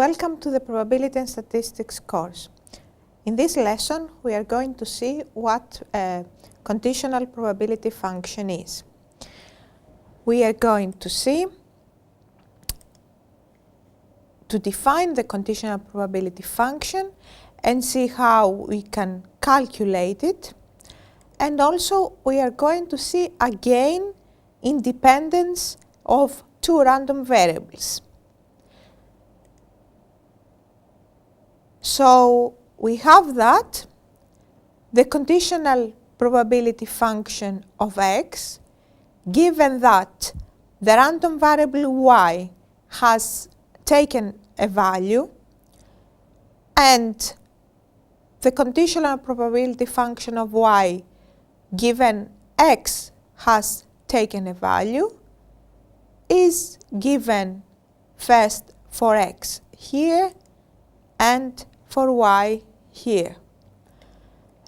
Welcome to the Probability and Statistics course. In this lesson, we are going to see what a conditional probability function is. We are going to see to define the conditional probability function and see how we can calculate it. And also, we are going to see again independence of two random variables. So we have that the conditional probability function of x, given that the random variable y has taken a value and the conditional probability function of y given x has taken a value, is given first for x here and for y here.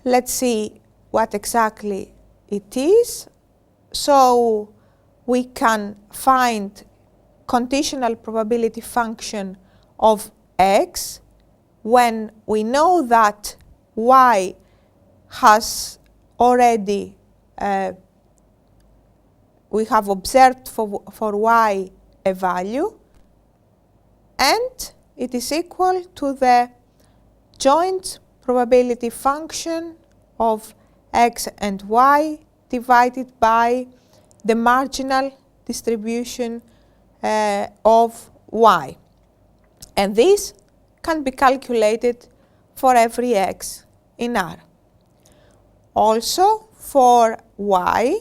Let's see what exactly it is. So we can find conditional probability function of x when we know that y has already, we have observed for y a value, and it is equal to the joint probability function of x and y divided by the marginal distribution of y. And this can be calculated for every x in R. Also, for y,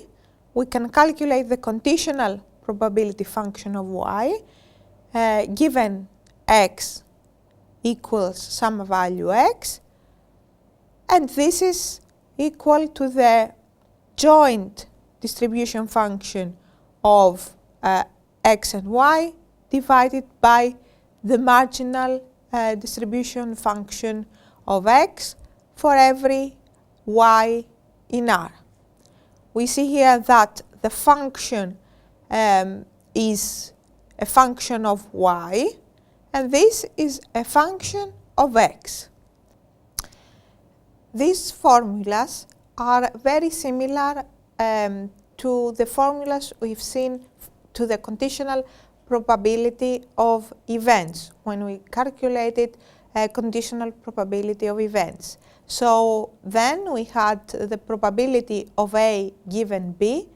we can calculate the conditional probability function of y given x equals some value x, and this is equal to the joint distribution function of x and y divided by the marginal distribution function of x for every y in R. We see here that the function is a function of y, and this is a function of x. These formulas are very similar to the formulas we've seen to the conditional probability of events when we calculated a conditional probability of events. So then we had the probability of A given B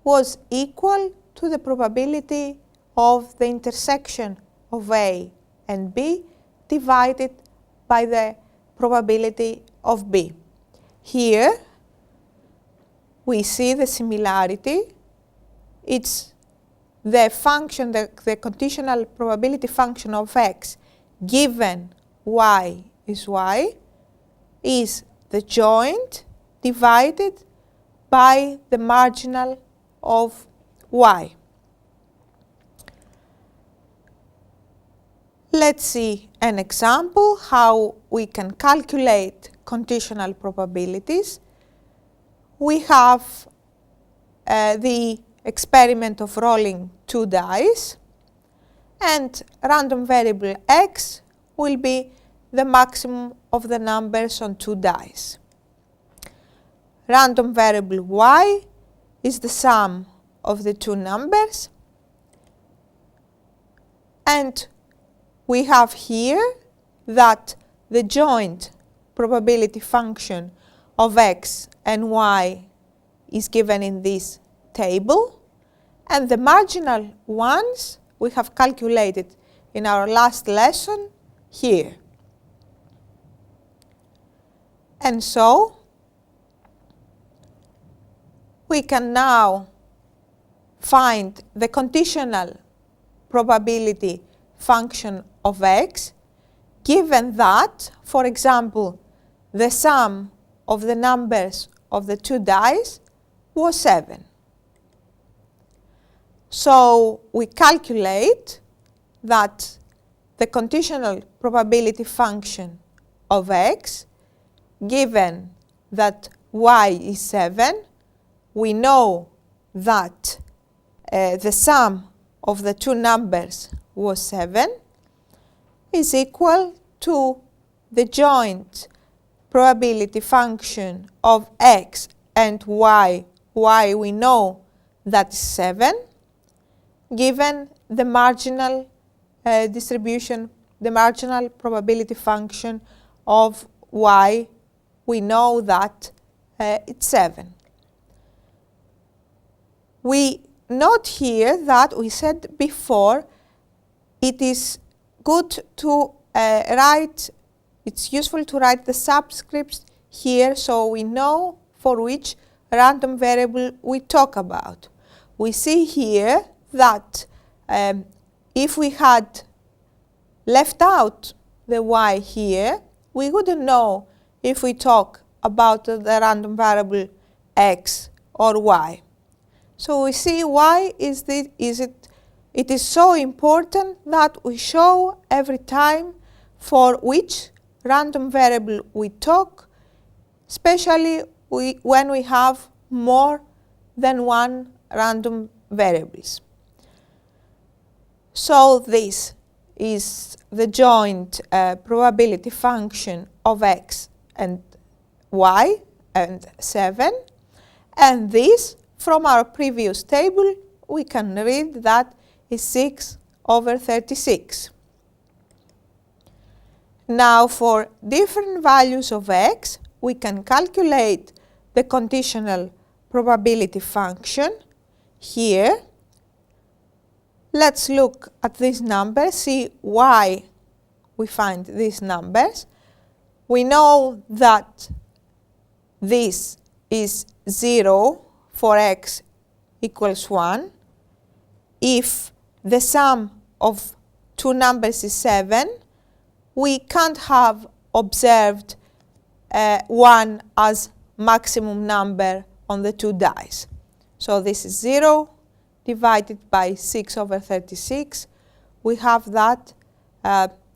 was equal to the probability of the intersection of A and B divided by the probability of B. Here we see the similarity. It's the function, the conditional probability function of x given y is the joint divided by the marginal of y. Let's see an example how we can calculate conditional probabilities. We have the experiment of rolling two dice, and random variable x will be the maximum of the numbers on two dice. Random variable y is the sum of the two numbers, and we have here that the joint probability function of x and y is given in this table, and the marginal ones we have calculated in our last lesson here. And so we can now find the conditional probability function of x given that, for example, the sum of the numbers of the two dice was 7. So we calculate that the conditional probability function of x, given that y is 7, we know that the sum of the two numbers was 7, is equal to the joint probability function of x and y we know that is 7, given the marginal distribution, the marginal probability function of y, we know that it's 7. We note here that we said before it is good to write, it's useful to write the subscripts here so we know for which random variable we talk about. We see here that if we had left out the y here, we wouldn't know if we talk about the random variable x or y. So we see why it is so important that we show every time for which random variable we talk, especially when we have more than one random variables. So this is the joint probability function of x and y and 7, and this from our previous table we can read that is 6/36. Now for different values of x we can calculate the conditional probability function here. Let's look at these numbers, see why we find these numbers. We know that this is 0 for x equals 1. If the sum of two numbers is 7, we can't have observed 1 as maximum number on the two dice. So this is 0 divided by 6/36. We have that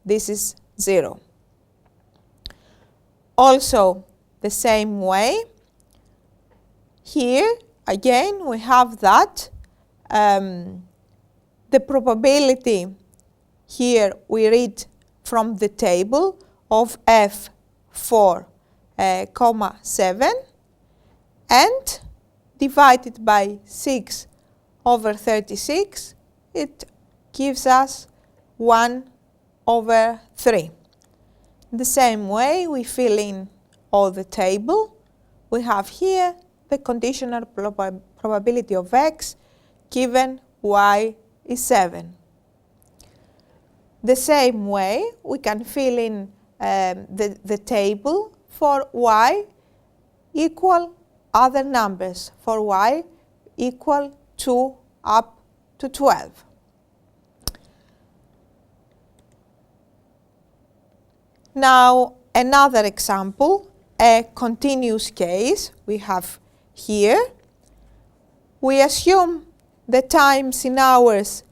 this is 0. Also the same way, here again we have that the probability here we read from the table of f4,7 and divided by 6/36, it gives us 1/3. The same way we fill in all the table. We have here the conditional probability of x given y is 7. The same way we can fill in the table for y equal other numbers, for y equal 2 up to 12. Now another example, a continuous case we have here. We assume the times in hours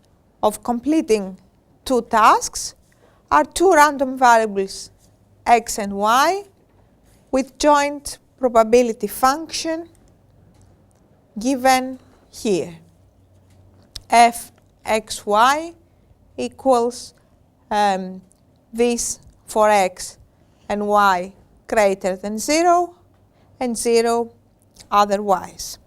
of completing two tasks are two random variables x and y with joint probability function given here. fxy equals this for x and y greater than 0 and 0 otherwise.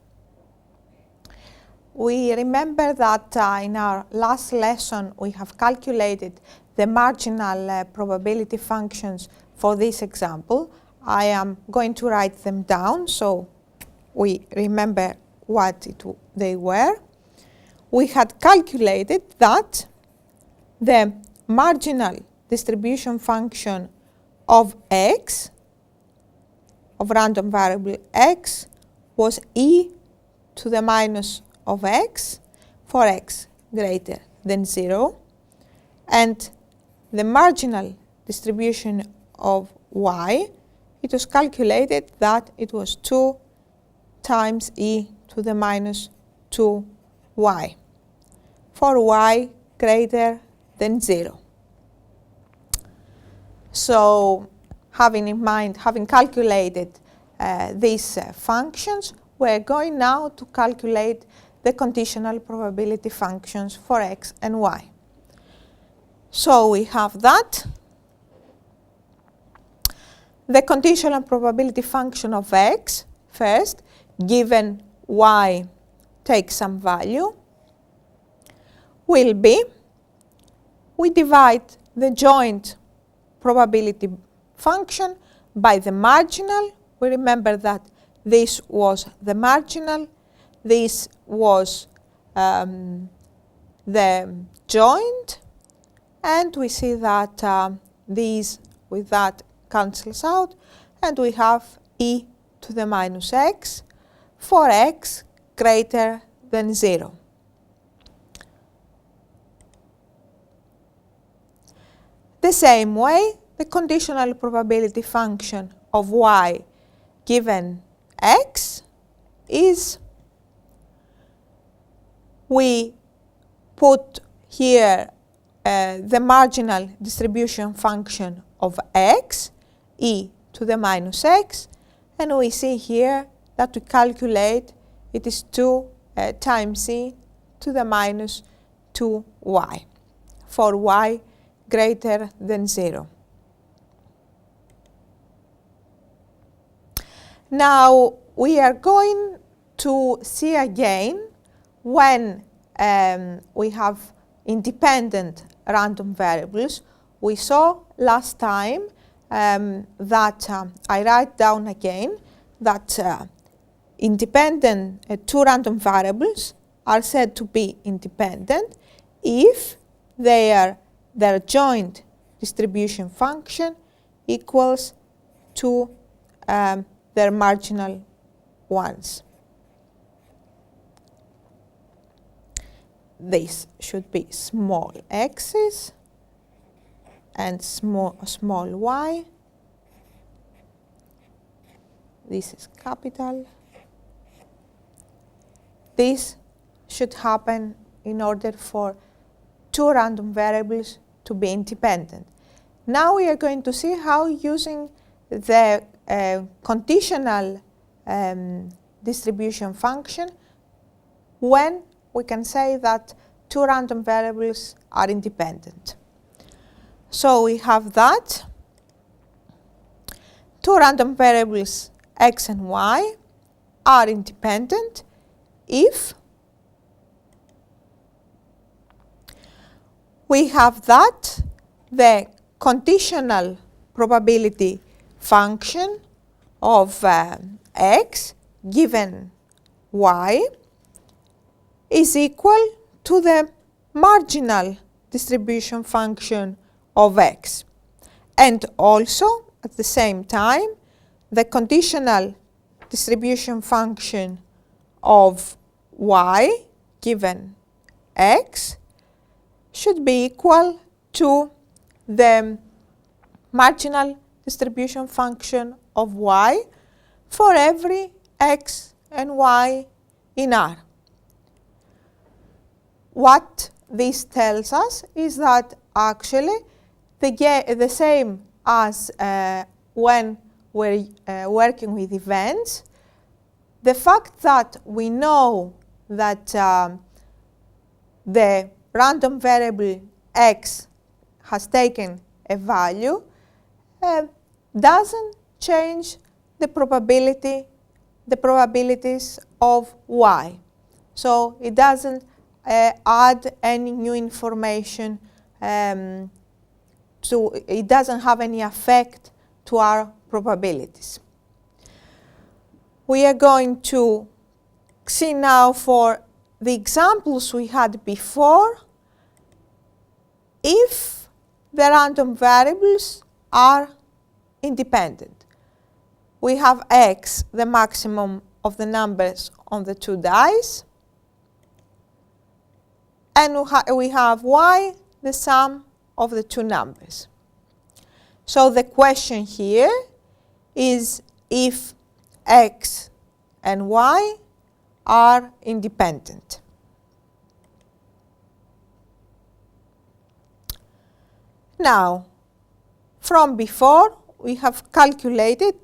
We remember that in our last lesson we have calculated the marginal probability functions for this example. I am going to write them down so we remember what they were. We had calculated that the marginal distribution function of x, of random variable x, was e to the minus of x for x greater than 0, and the marginal distribution of y, it was calculated that it was 2 times e to the minus 2y for y greater than 0. So having in mind, having calculated these functions, we're going now to calculate the conditional probability functions for x and y. So we have that. The conditional probability function of x, first, given y takes some value, will be, we divide the joint probability function by the marginal. We remember that this was the marginal, this was the joint, and we see that these with that cancels out, and we have e to the minus x for x greater than 0. The same way, the conditional probability function of y given x is, we put here the marginal distribution function of x, e to the minus x, and we see here that to calculate it is 2 times e to the minus 2y for y greater than 0. Now we are going to see again when we have independent random variables. We saw last time that I write down again that independent two random variables are said to be independent if their joint distribution function equals to their marginal ones. This should be small x's and small y. This is capital. This should happen in order for two random variables to be independent. Now we are going to see how using the conditional distribution function when we can say that two random variables are independent. So we have that two random variables x and y are independent if we have that the conditional probability function of x given y is equal to the marginal distribution function of x. And also, at the same time, the conditional distribution function of y given x should be equal to the marginal distribution function of y for every x and y in R. What this tells us is that actually the same as when we're working with events, the fact that we know that the random variable x has taken a value doesn't change the probabilities of y. So it doesn't add any new information it doesn't have any effect to our probabilities. We are going to see now for the examples we had before if the random variables are independent. We have x, the maximum of the numbers on the two dice, and we have y, the sum of the two numbers. So the question here is if x and y are independent. Now, from before, we have calculated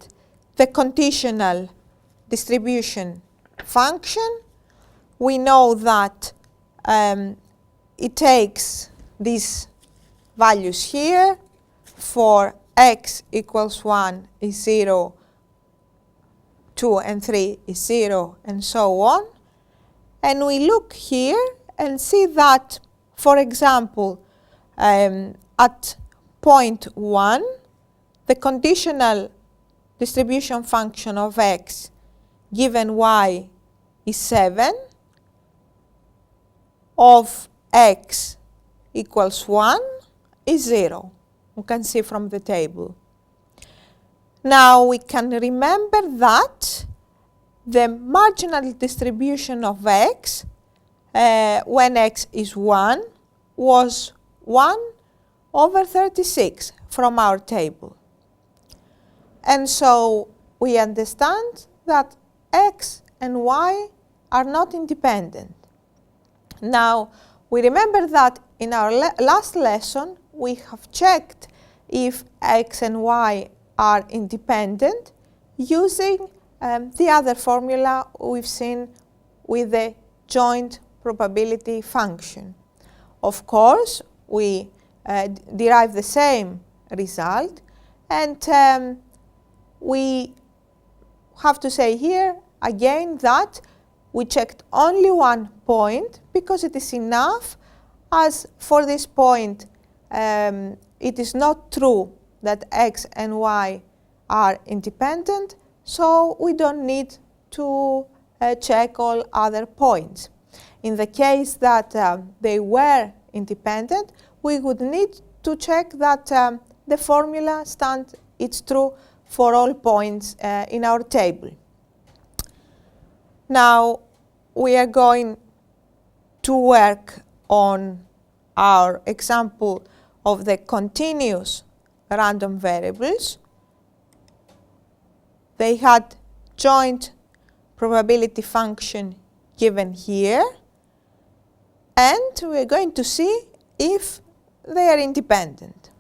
the conditional distribution function. We know that it takes this values here. For x equals 1 is 0, 2 and 3 is 0, and so on. And we look here and see that, for example, at point 1, the conditional distribution function of x given y is 7, of x equals 1 is 0. We can see from the table. Now we can remember that the marginal distribution of x when x is 1 was 1 over 36 from our table. And so we understand that x and y are not independent. Now we remember that in our last lesson we have checked if x and y are independent using the other formula we've seen with the joint probability function. Of course, we derive the same result, and we have to say here again that we checked only one point because it is enough, as for this point it is not true that x and y are independent, so we don't need to check all other points. In the case that they were independent, we would need to check that the formula stands, it's true for all points in our table. Now we are going to work on our example of the continuous random variables. They had joint probability function given here, and we are going to see if they are independent.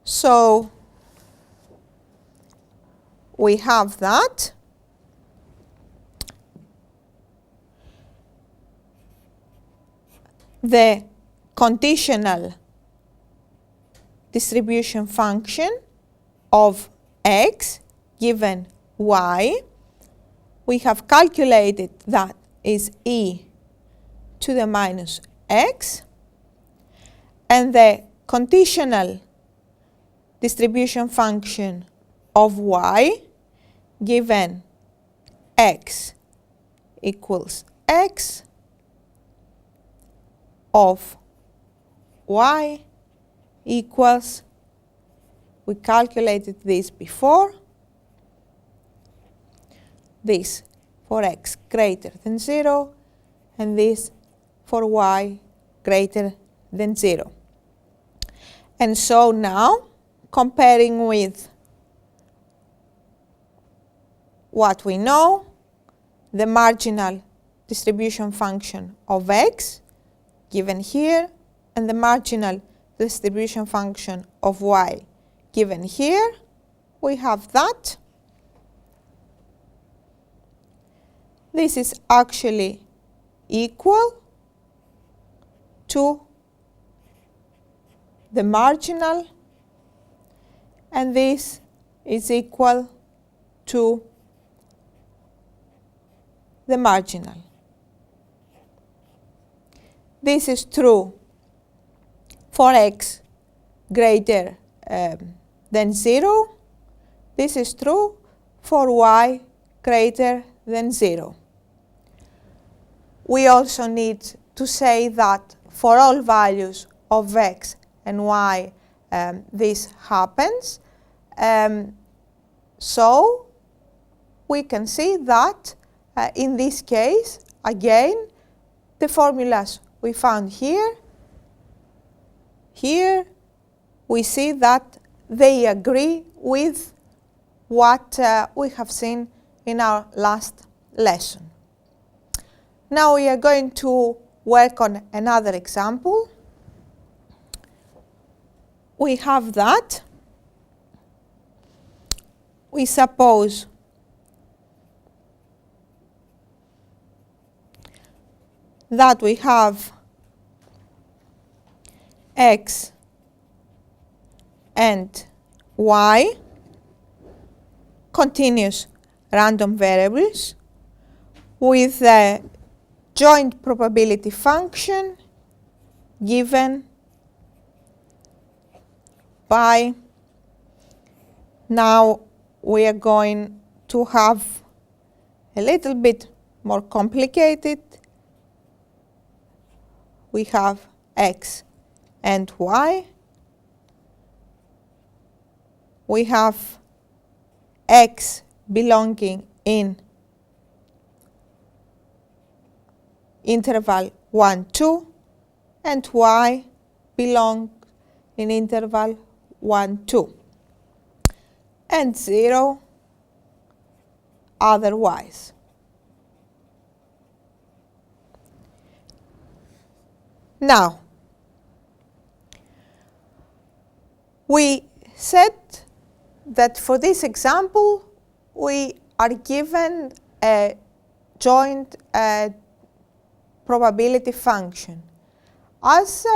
So we have that. The conditional distribution function of x given y, we have calculated that is e to the minus x, and the conditional distribution function of y given x equals x of y equals, we calculated this before, this for x greater than 0 and this for y greater than 0. And so now, comparing with what we know, the marginal distribution function of x given here and the marginal distribution function of y given here, we have that. This is actually equal to the marginal, and this is equal to the marginal. This is true for x greater than 0. This is true for y greater than 0. We also need to say that for all values of x and y this happens. So we can see that in this case, again, the formulas we found here, we see that they agree with what we have seen in our last lesson. Now we are going to work on another example. We have that. We suppose that we have x and y, continuous random variables, with a joint probability function given by, now we are going to have a little bit more complicated. We have x and y. We have x belonging in interval 1, 2, and y belong in interval 1, 2, and 0 otherwise. Now, we said that for this example, we are given a joint probability function. As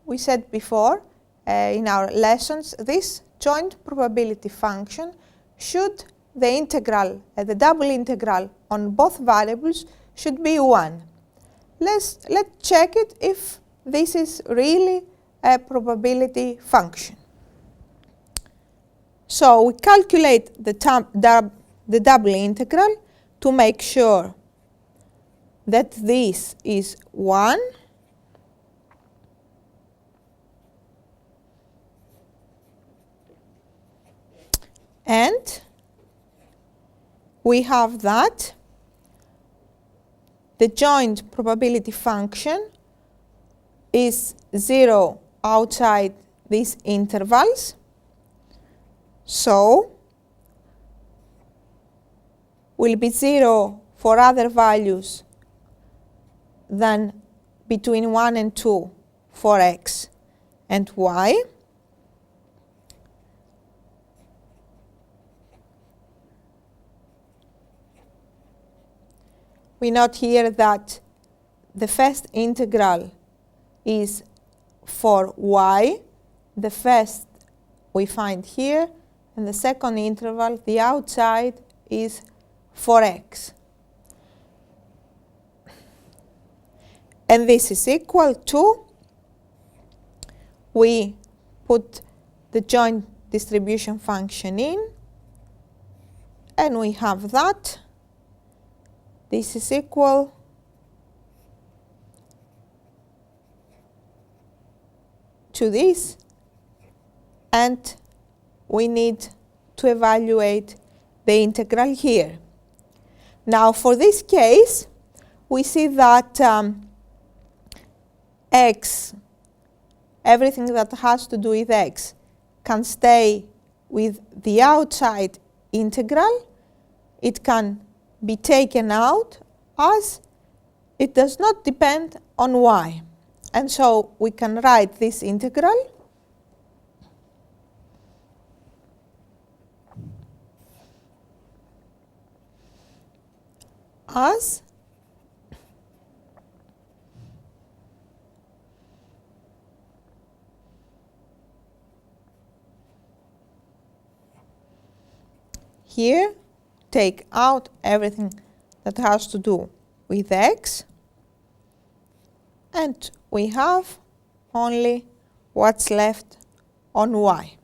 we said before in our lessons, this joint probability function should, the integral, the double integral on both variables should be 1. Let's check it if this is really a probability function. So we calculate the double integral to make sure that this is 1 and we have that the joint probability function is 0 outside these intervals. So will be 0 for other values than between 1 and 2 for x and y. We note here that the first integral is for y, the first we find here, and the second interval, the outside, is for x. And this is equal to, we put the joint distribution function in, and we have that. This is equal to this, and we need to evaluate the integral here. Now for this case, we see that x, everything that has to do with x, can stay with the outside integral. It can be taken out as it does not depend on y. And so we can write this integral as here, take out everything that has to do with x, and we have only what's left on y.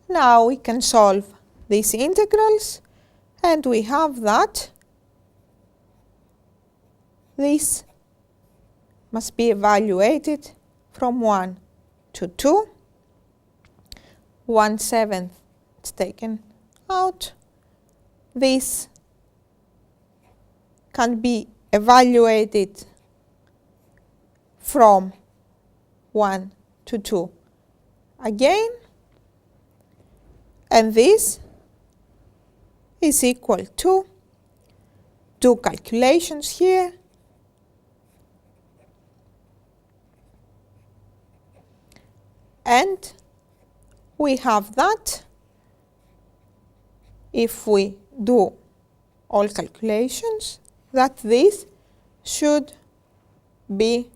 Now we can solve these integrals, and we have that this must be evaluated from 1 to 2. 1/7 is taken out. This can be evaluated from 1 to 2 again, and this is equal to, do calculations here, and we have that. If we do all calculations, that this should be,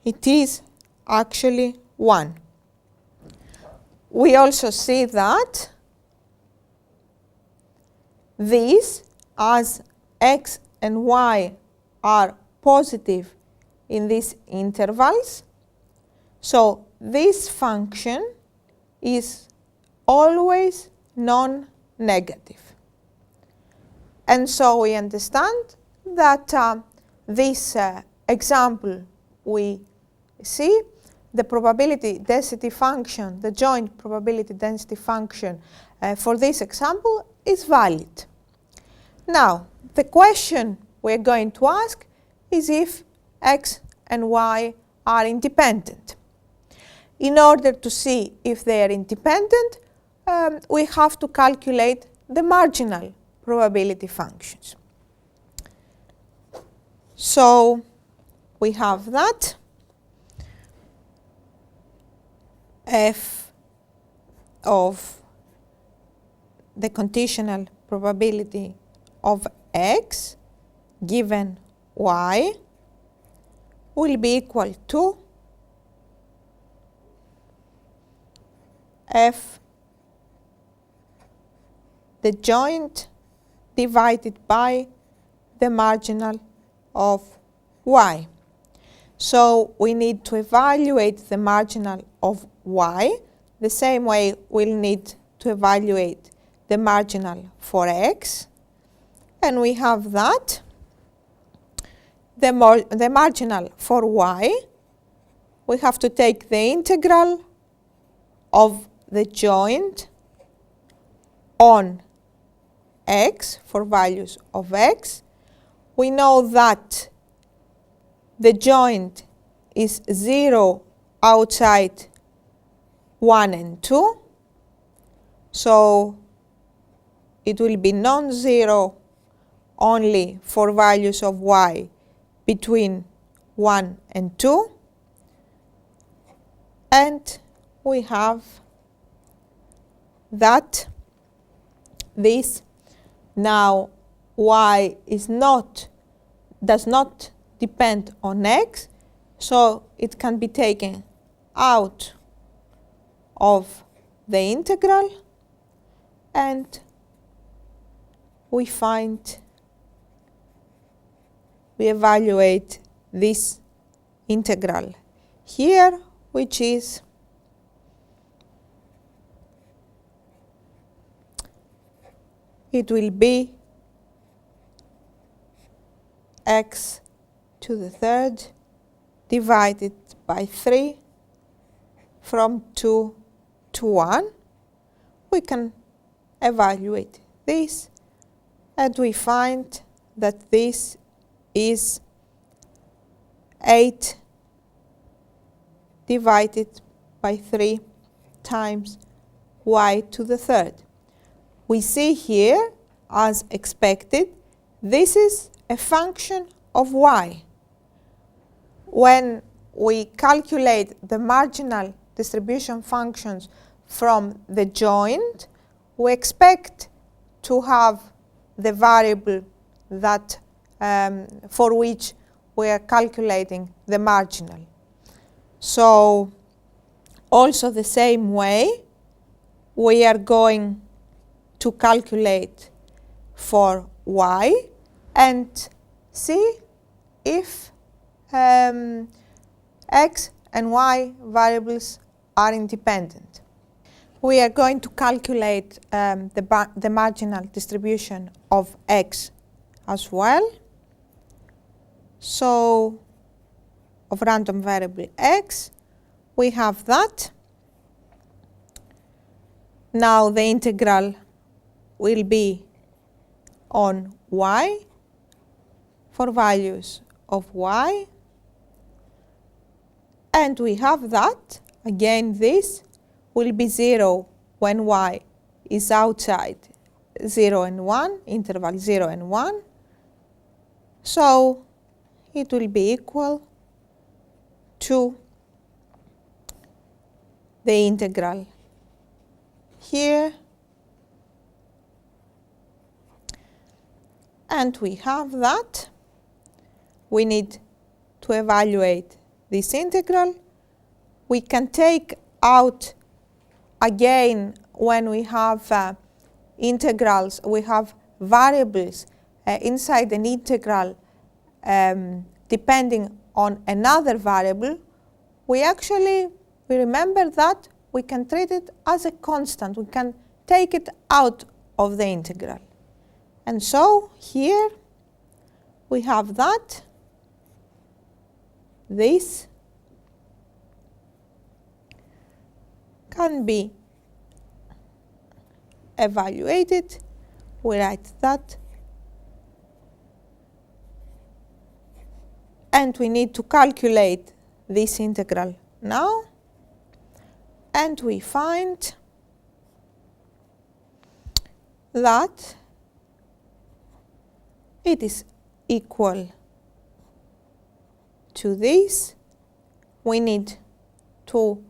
it is actually 1. We also see that these, as x and y are positive in these intervals, so this function is always non-negative. And so we understand that this example we see, the probability density function, the joint probability density function for this example is valid. Now, the question we're going to ask is if x and y are independent. In order to see if they are independent, we have to calculate the marginal probability functions. So we have that f of the conditional probability of x given y will be equal to f the joint divided by the marginal of y. So we need to evaluate the marginal of y the same way we'll need to evaluate the marginal for x. And we have that the marginal for y, we have to take the integral of the joint on x for values of x. We know that the joint is 0 outside 1 and 2, so it will be non-zero only for values of y between 1 and 2, and we have that this now y does not depend on x, so it can be taken out of the integral, and we evaluate this integral here, which is it will be x to the third divided by 3 from 2 to 1. We can evaluate this, and we find that this is 8 divided by 3 times y to the third. We see here, as expected, this is a function of y. When we calculate the marginal distribution functions from the joint, we expect to have the variable that for which we are calculating the marginal. So also the same way, we are going to calculate for y and see if x and y variables are independent. We are going to calculate the marginal distribution of x as well. So of random variable x, we have that. Now the integral will be on y for values of y, and we have that. Again, this will be 0 when y is outside 0 and 1, interval 0 and 1. So it will be equal to the integral here, and we have that. We need to evaluate this integral. we can take out again when we have integrals, we have variables inside an integral depending on another variable, we remember that we can treat it as a constant. We can take it out of the integral. And so here we have that, this can be evaluated. We write that. And we need to calculate this integral now. And we find that it is equal to this. We need to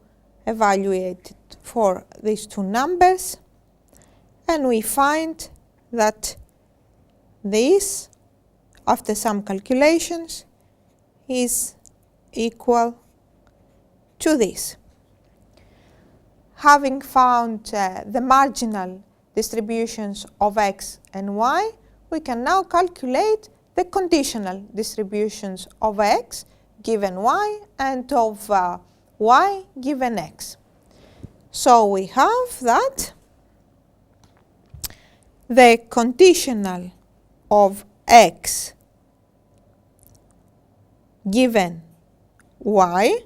evaluate it for these two numbers. And we find that this, after some calculations, is equal to this. Having found the marginal distributions of x and y, we can now calculate the conditional distributions of x given y and of y given x. So we have that the conditional of x given y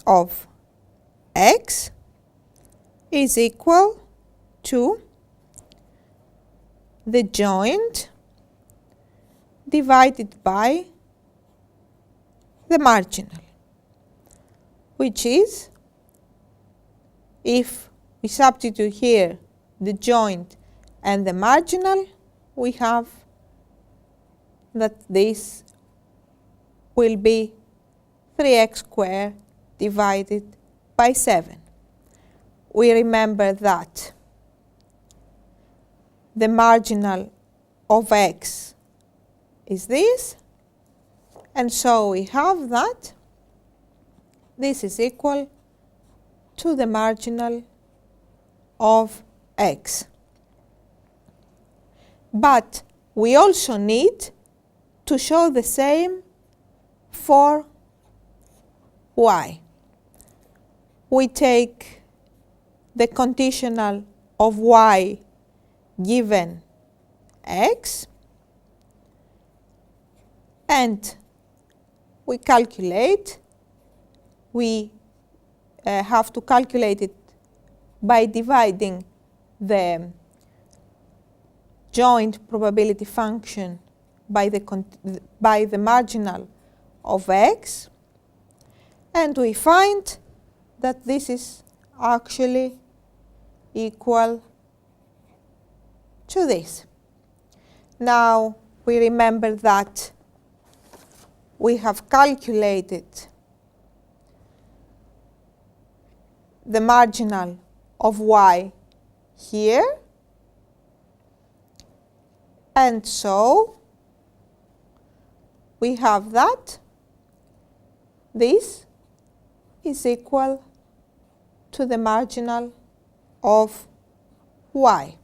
of x is equal to the joint divided by the marginal, which is, if we substitute here the joint and the marginal, we have that this will be 3x squared divided by 7. We remember that the marginal of x is this, and so we have that this is equal to the marginal of x. But we also need to show the same for y. We take the conditional of y given x and we calculate. We have to calculate it by dividing the joint probability function by the marginal of x, and we find that this is actually equal to this. Now we remember that we have calculated the marginal of y here, and so we have that this is equal to the marginal of y.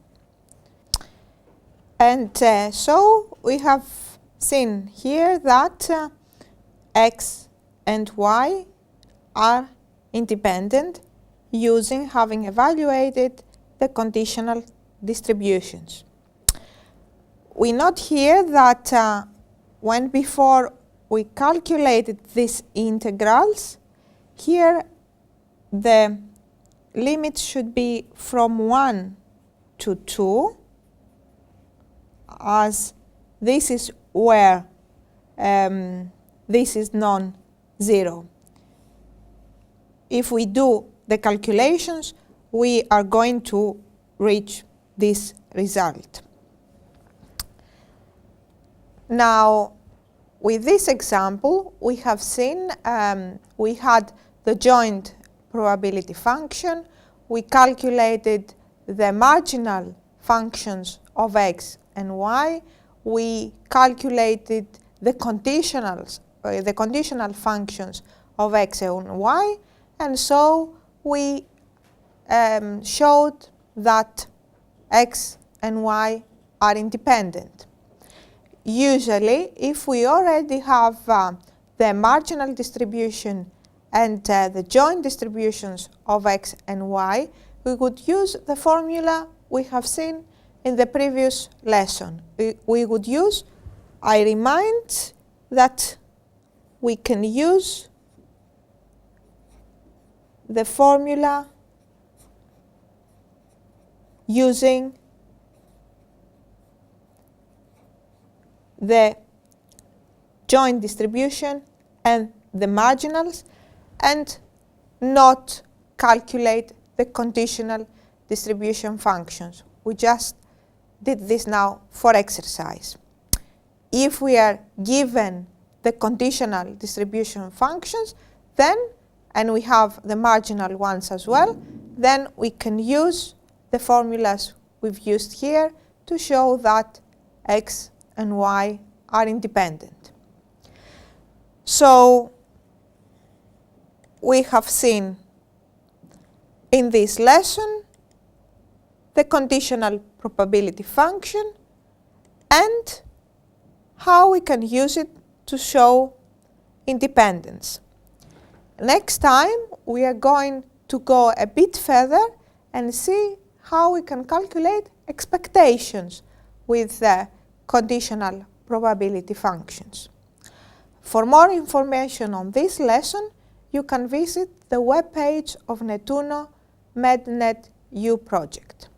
And so we have seen here that x and y are independent having evaluated the conditional distributions. We note here that when before we calculated these integrals, here the limits should be from 1 to 2, as this is where this is non-zero. If we do the calculations, we are going to reach this result. Now, with this example, we have seen we had the joint probability function. We calculated the marginal functions of x and y. We calculated the conditional functions of x and y, and so we showed that x and y are independent. Usually, if we already have the marginal distribution and the joint distributions of x and y, we would use the formula we have seen in the previous lesson. We would use, I remind that we can use the formula using the joint distribution and the marginals and not calculate the conditional distribution functions. We just did this now for exercise. If we are given the conditional distribution functions, then, and we have the marginal ones as well, then we can use the formulas we've used here to show that x and y are independent. So we have seen in this lesson the conditional probability function and how we can use it to show independence. Next time we are going to go a bit further and see how we can calculate expectations with the conditional probability functions. For more information on this lesson, you can visit the webpage of Netuno MedNet U project.